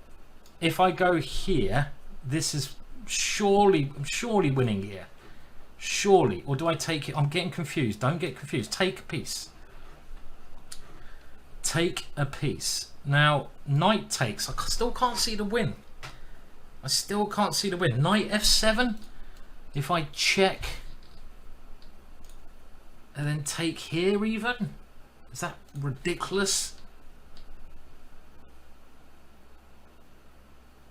If I go here, this is surely, I'm surely winning here. Surely. Or do I take it? I'm getting confused. Don't get confused. Take a piece. Take a piece. Now, knight takes. I still can't see the win. I still can't see the win. Knight f7. If I check and then take here even. Is that ridiculous?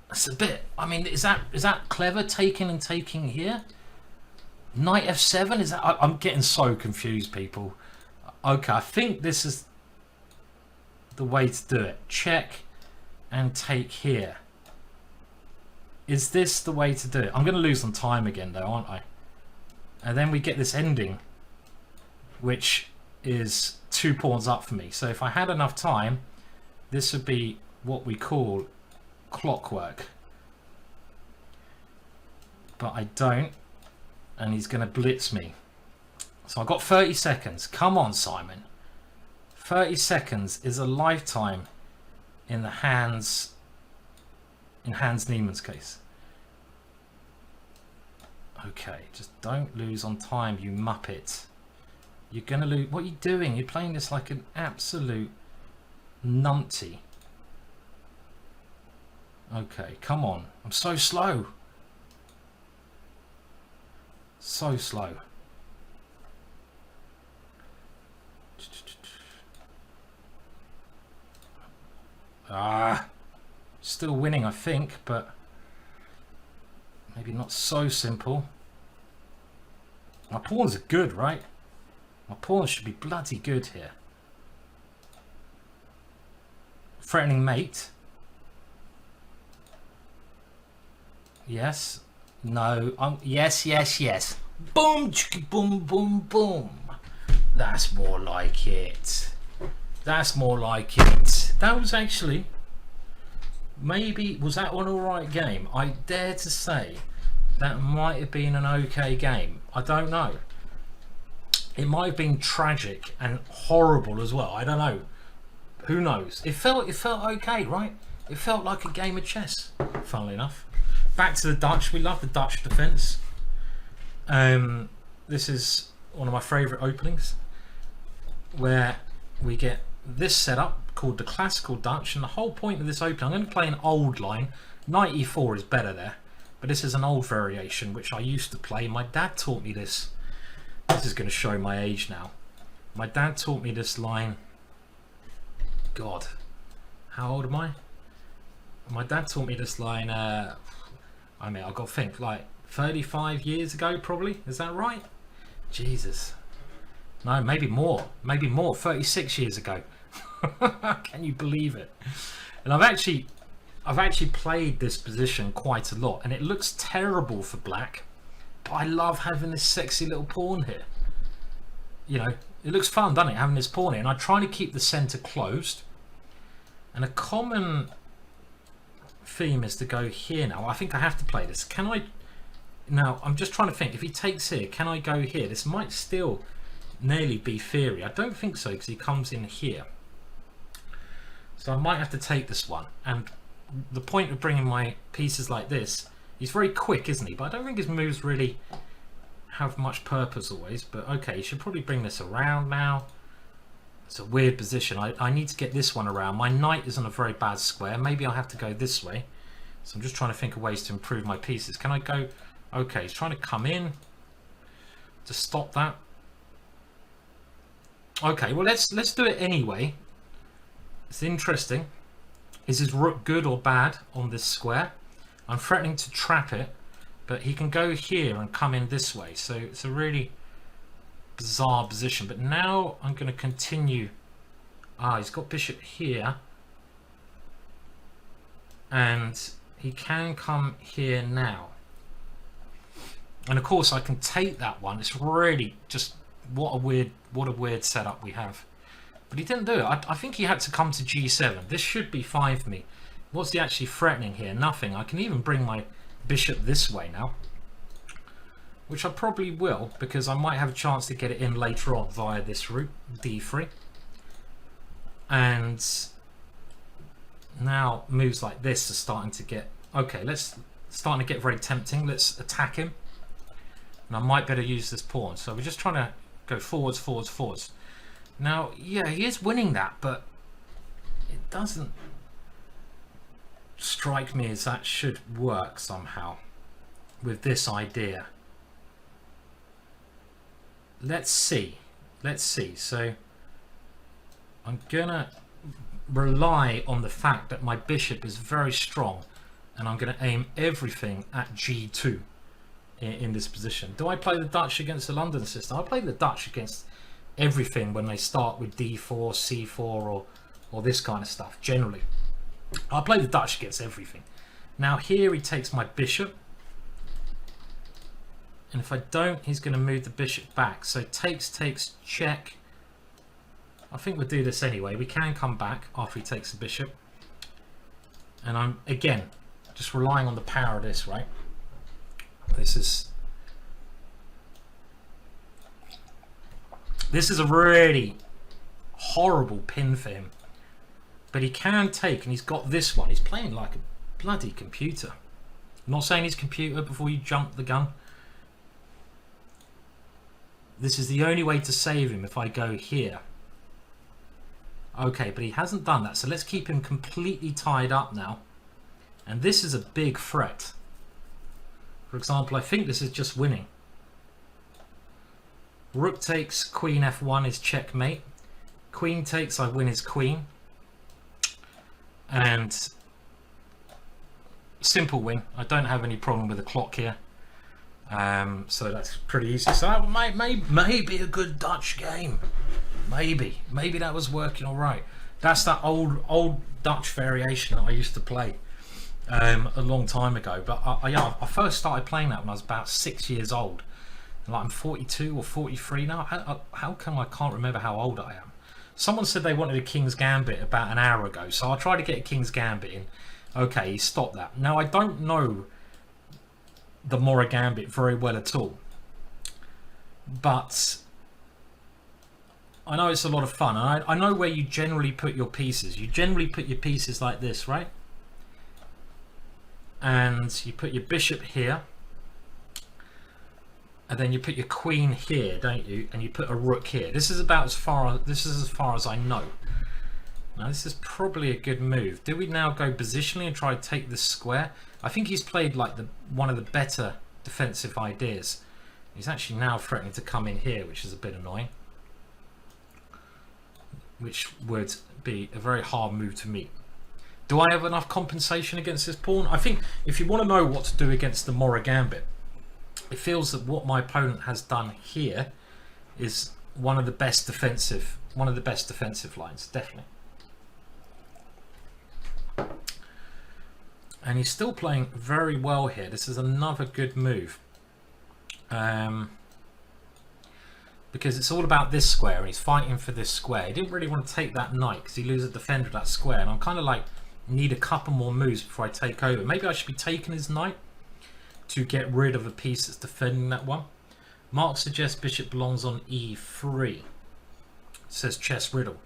That's a bit. I mean, is that clever, taking and taking here? Knight f7, is that? I'm getting so confused, people. Okay, I think this is the way to do it. Check and take here. Is this the way to do it? I'm going to lose on time again though, aren't I? And then we get this ending, which is 2 pawns up for me. So if I had enough time, this would be what we call clockwork. But I don't, and he's going to blitz me. So I've got 30 seconds. Come on, Simon. 30 seconds is a lifetime in the Hans Niemann's case. Okay, just don't lose on time, you muppet. You're going to lose. What are you doing? You're playing this like an absolute numpty. Okay, come on. I'm so slow. So slow. Still winning, I think, but maybe not so simple. My pawns are good, right? My pawns should be bloody good here. Threatening mate. Yes. No. Yes, yes, yes. Boom, boom, boom, boom. That's more like it. That's more like it. That was actually... Maybe... Was that one alright game? I dare to say that might have been an okay game. I don't know. It might have been tragic and horrible as well. I don't know. Who knows? It felt okay, right? It felt like a game of chess, funnily enough. Back to the Dutch. We love the Dutch defence. This is one of my favourite openings, where we get this setup called the classical Dutch, and the whole point of this opening, I'm going to play an old line. Knight e4 is better there, but this is an old variation which I used to play. My dad taught me this. This is going to show my age now. My dad taught me this line. God, how old am I? My dad taught me this line. I mean, I've got to think, like 35 years ago, probably. Is that right? Jesus. No, maybe more. Maybe more. 36 years ago. Can you believe it? And I've actually played this position quite a lot, and it looks terrible for black, but I love having this sexy little pawn here. You know, it looks fun, doesn't it, having this pawn here? And I try to keep the centre closed. And a common theme is to go here now. I think I have to play this. Can I? Now, I'm just trying to think. If he takes here, can I go here? This might still nearly be theory. I don't think so, because he comes in here. So I might have to take this one. And the point of bringing my pieces like this, he's very quick, isn't he? But I don't think his moves really have much purpose always. But okay, you should probably bring this around now. It's a weird position. I need to get this one around. My knight is on a very bad square. Maybe I'll have to go this way. So I'm just trying to think of ways to improve my pieces. Can I go? Okay, he's trying to come in to stop that. Okay, well let's do it anyway. It's interesting. Is his rook good or bad on this square? I'm threatening to trap it, but he can go here and come in this way. So it's a really bizarre position. But now I'm going to continue. He's got bishop here, and he can come here now. And of course I can take that one. It's really just what a weird setup we have. But he didn't do it. I think he had to come to g7. This should be fine for me. What's he actually threatening here? Nothing. I can even bring my bishop this way now, which I probably will, because I might have a chance to get it in later on via this route, d3. And Now moves like this are starting to get okay. Starting to get very tempting. Let's attack him, and I might better use this pawn. So we're just trying to go forwards, forwards, forwards. Now, yeah, he is winning that, but it doesn't strike me as that should work somehow with this idea. Let's see. So I'm gonna rely on the fact that my bishop is very strong, and I'm going to aim everything at g2 in this position. Do I play the Dutch against the London system? I play the Dutch against everything when they start with d4, c4, or this kind of stuff. Generally, I play the Dutch against everything. Now here he takes my bishop, and if I don't, he's going to move the bishop back. So takes, check. I think we'll do this anyway. We can come back after he takes the bishop, and I'm again just relying on the power of this, right? This is a really horrible pin for him, but he can take, and he's got this one. He's playing like a bloody computer. I'm not saying he's computer before you jump the gun. This is the only way to save him if I go here. Okay, but he hasn't done that, so let's keep him completely tied up now. And this is a big threat. For example, I think this is just winning. Rook takes, queen f1 is checkmate. Queen takes, I win his queen. And simple win. I don't have any problem with the clock here. So that's pretty easy. So that may be a good Dutch game. Maybe that was working all right. That's that old Dutch variation that I used to play a long time ago. But I first started playing that when I was about 6 years old. And like I'm 42 or 43 now. How come I can't remember how old I am? Someone said they wanted a King's Gambit about an hour ago, so I tried to get a King's Gambit in. Okay, he stopped that. Now I don't know the Mora Gambit very well at all, but I know it's a lot of fun. And I know where you generally put your pieces. You generally put your pieces like this, right? And you put your bishop here, and then you put your queen here, don't you? And you put a rook here. This is about as far as I know. Now this is probably a good move. Do we now go positionally and try to take this square? I think he's played like one of the better defensive ideas. He's actually now threatening to come in here, which is a bit annoying. Which would be a very hard move to meet. Do I have enough compensation against this pawn? I think if you want to know what to do against the Mora Gambit, it feels that what my opponent has done here is one of the best defensive lines, definitely. And he's still playing very well here. This is another good move. Because it's all about this square, and he's fighting for this square. He didn't really want to take that knight because he loses a defender of that square, and I'm kind of like, need a couple more moves before I take over. Maybe I should be taking his knight to get rid of a piece that's defending that one. Mark suggests bishop belongs on e3. Says chess riddle.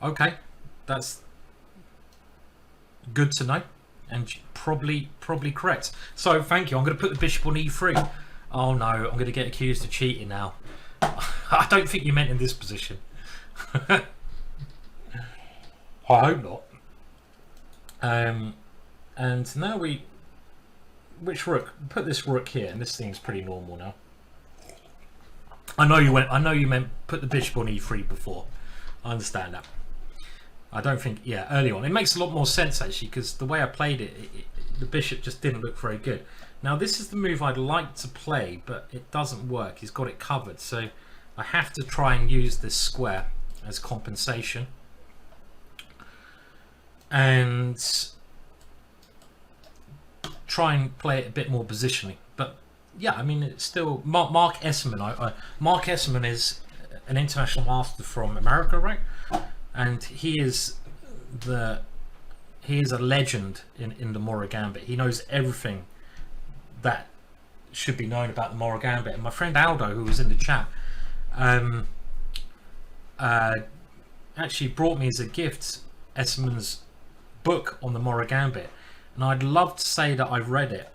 Okay, that's good to know, and probably correct. So thank you. I'm going to put the bishop on e3. Oh no, I'm going to get accused of cheating now. I don't think you meant in this position. I hope not. And now which rook? Put this rook here, and this thing's pretty normal now. I know you meant put the bishop on e3 before. I understand that. I don't think, yeah, early on. It makes a lot more sense actually, because the way I played it, the bishop just didn't look very good. Now this is the move I'd like to play, but it doesn't work. He's got it covered, so I have to try and use this square as compensation. And try and play it a bit more positionally. But yeah, I mean, it's still Mark Esserman. Mark Esserman is an international master from America, right? And he is a legend in the Mora Gambit. He knows everything that should be known about the Mora Gambit. And my friend Aldo, who was in the chat, actually brought me as a gift Esserman's book on the Morra Gambit, and I'd love to say that I've read it,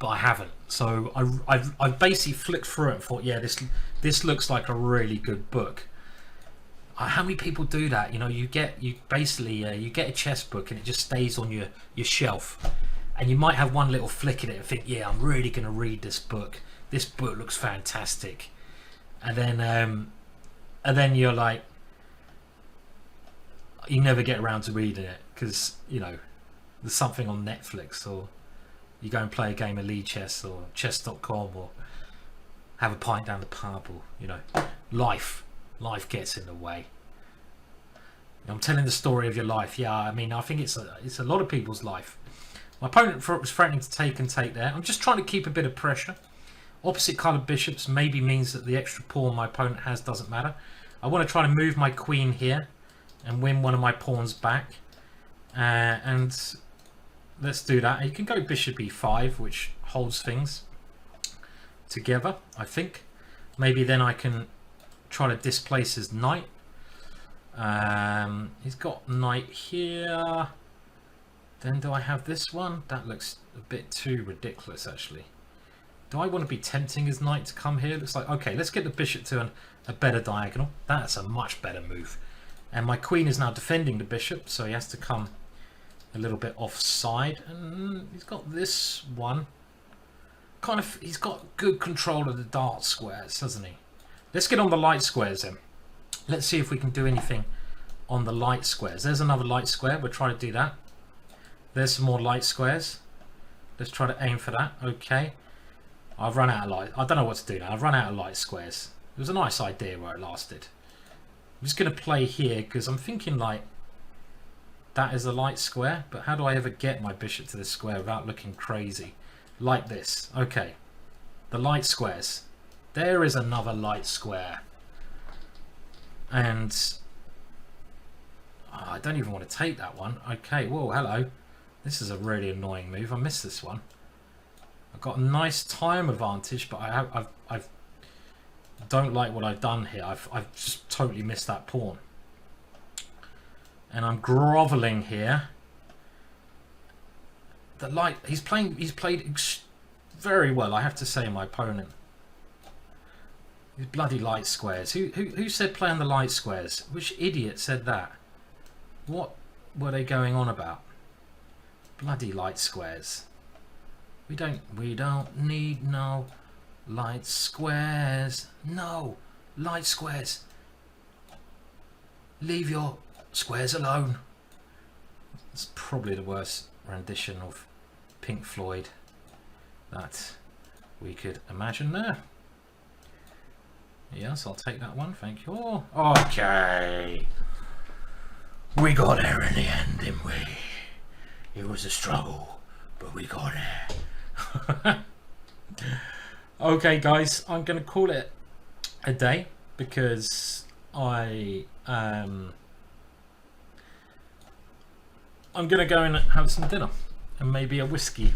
but I haven't. So I've basically flicked through it and thought, yeah, this looks like a really good book. How many people do that? You know, you get a chess book and it just stays on your shelf, and you might have one little flick at it and think, yeah, I'm really going to read this book. This book looks fantastic, and then you're like, you never get around to reading it because, you know, there's something on Netflix, or you go and play a game of LiChess or chess.com, or have a pint down the pub, or, you know, life gets in the way. I'm telling the story of your life. Yeah, I mean, I think it's a lot of people's life. My opponent was threatening to take there. I'm just trying to keep a bit of pressure. Opposite coloured bishops maybe means that the extra pawn my opponent has doesn't matter. I want to try to move my queen here and win one of my pawns back. And let's do that. You can go bishop e5, which holds things together, I think. Maybe then I can try to displace his knight. He's got knight here. Then do I have this one? That looks a bit too ridiculous, actually. Do I want to be tempting his knight to come here? Looks like, okay, let's get the bishop to a better diagonal. That's a much better move. And my queen is now defending the bishop, so he has to come a little bit offside. And he's got this one. Kind of, he's got good control of the dark squares, doesn't he? Let's get on the light squares then. Let's see if we can do anything on the light squares. There's another light square. We'll try to do that. There's some more light squares. Let's try to aim for that. Okay. I've run out of light. I don't know what to do now. I've run out of light squares. It was a nice idea where it lasted. I'm just going to play here because I'm thinking like that is a light square, but how do I ever get my bishop to this square without looking crazy? Like this. Okay. The light squares. There is another light square. And I don't even want to take that one. Okay, whoa, hello. This is a really annoying move. I missed this one. I've got a nice time advantage, but I don't like what I've done here. I've just totally missed that pawn. And I'm groveling here. The light, he's played very well, I have to say, my opponent. These bloody light squares. Who said play on the light squares? Which idiot said that? What were they going on about? Bloody light squares. We don't need no light squares. No light squares. Leave your squares alone. It's probably the worst rendition of Pink Floyd that we could imagine there. Yes, I'll take that one, thank you. Okay. We got there in the end, didn't we? It was a struggle, but we got there. Okay, guys, I'm going to call it a day because I'm going to go and have some dinner and maybe a whiskey.